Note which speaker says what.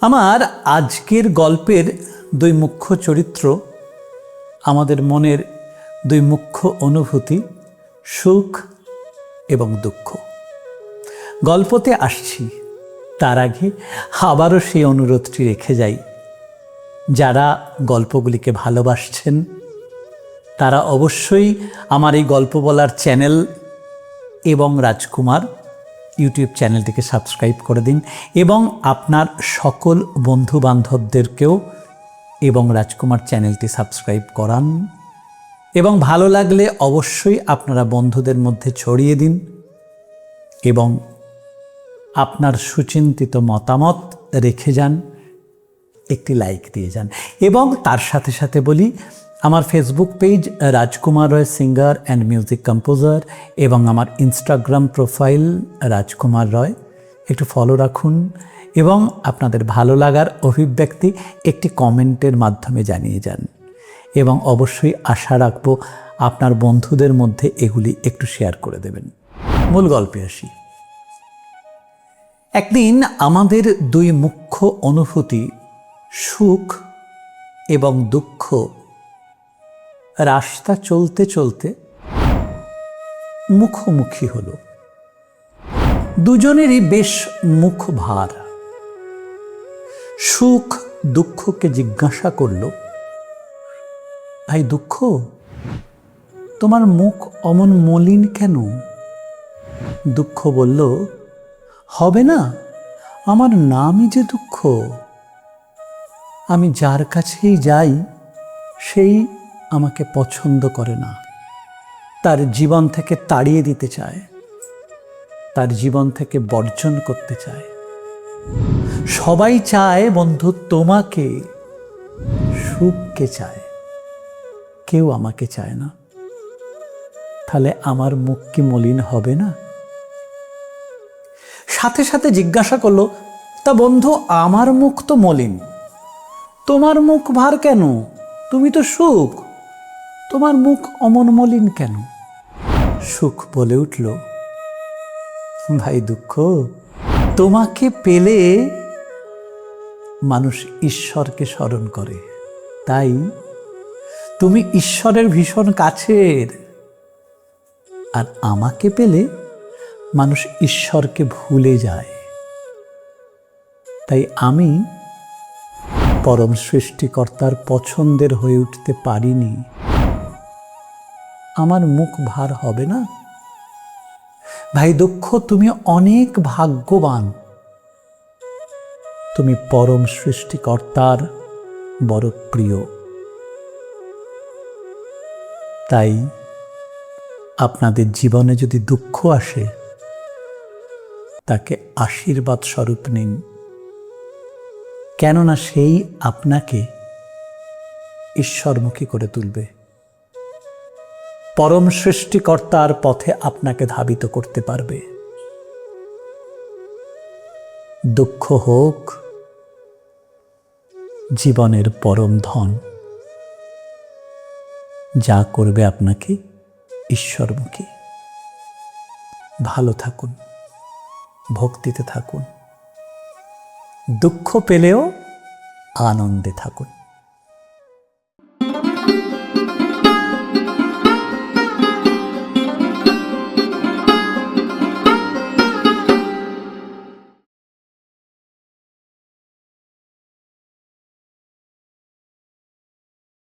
Speaker 1: আমার আজকের গল্পের দুই মুখ্য চরিত্র, আমাদের মনের দুই মুখ্য অনুভূতি, সুখ এবং দুঃখ। গল্পতে আসছি, তার আগে আবারও সেই অনুরোধটি রেখে যাই, যারা গল্পগুলিকে ভালোবাসছেন তারা অবশ্যই আমার এই গল্প বলার চ্যানেল এবং রাজকুমার ইউটিউব চ্যানেলটিকে সাবস্ক্রাইব করে দিন এবং আপনার সকল বন্ধু বান্ধবদেরকেও এবং রাজকুমার চ্যানেলটি সাবস্ক্রাইব করান এবং ভালো লাগলে অবশ্যই আপনারা বন্ধুদের মধ্যে ছড়িয়ে দিন এবং আপনার সুচিন্তিত মতামত রেখে যান, একটি লাইক দিয়ে যান। এবং তার সাথে সাথে বলি, আমার Facebook page Rajkumar Roy singer and music composer এবং আমার ইনস্টাগ্রাম প্রোফাইল রাজকুমার রয়, একটু ফলো রাখুন এবং আপনাদের ভালো লাগার অভিব্যক্তি একটি কমেন্টের মাধ্যমে জানিয়ে যান এবং অবশ্যই আশা রাখব আপনার বন্ধুদের মধ্যে এগুলি একটু শেয়ার করে দেবেন। মূল গল্পে আসি। একদিন আমাদের দুই মুখ্য অনুভূতি, সুখ এবং দুঃখ, রাস্তা চলতে চলতে মুখোমুখি হলো। দুজনেরই বেশ মুখ ভার। সুখ দুঃখকে জিজ্ঞাসা করল, ভাই দুঃখ, তোমার মুখ অমন মলিন কেন? দুঃখ বলল, হবে না, আমার নামই যে দুঃখ। আমি যার কাছেই যাই সেই আমাকে পছন্দ করে না, তার জীবন থেকে তাড়িয়ে দিতে চায়, তার জীবন থেকে বর্জন করতে চায়। সবাই চায় বন্ধু তোমাকে, সুখকে চায়, কেউ আমাকে চায় না। তাহলে আমার মুখ কি মলিন হবে না? সাথে সাথে জিজ্ঞাসা করলো, তা বন্ধু আমার মুখ তো মলিন, তোমার মুখ ভার কেন? তুমি তো সুখ, তোমার মুখ অমন মলিন কেন? সুখ বলে উঠল, ভাই দুঃখ, তোমাকে পেলে মানুষ ঈশ্বরকে স্মরণ করে, তাই তুমি ঈশ্বরের ভীষণ কাছের। আর আমাকে পেলে মানুষ ঈশ্বরকে ভুলে যায়, তাই আমি পরম সৃষ্টিকর্তার পছন্দের হয়ে উঠতে পারিনি। আমার মুখ ভার হবে না? ভাই দুঃখ, তুমি অনেক ভাগ্যবান, তুমি পরম সৃষ্টিকর্তার বড় প্রিয়। তাই আপনাদের জীবনে যদি দুঃখ আসে, তাকে আশীর্বাদ স্বরূপ নিন, কেননা সেই আপনাকে ঈশ্বরমুখী করে তুলবে, পরম সৃষ্টিকর্তার পথে আপনাকে ধাবিত করতে পারবে। দুঃখ হোক জীবনের পরম ধন, যা করবে আপনাকে ঈশ্বরমুখী। ভালো থাকুন, ভক্তিতে থাকুন, দুঃখ পেলেও আনন্দে থাকুন।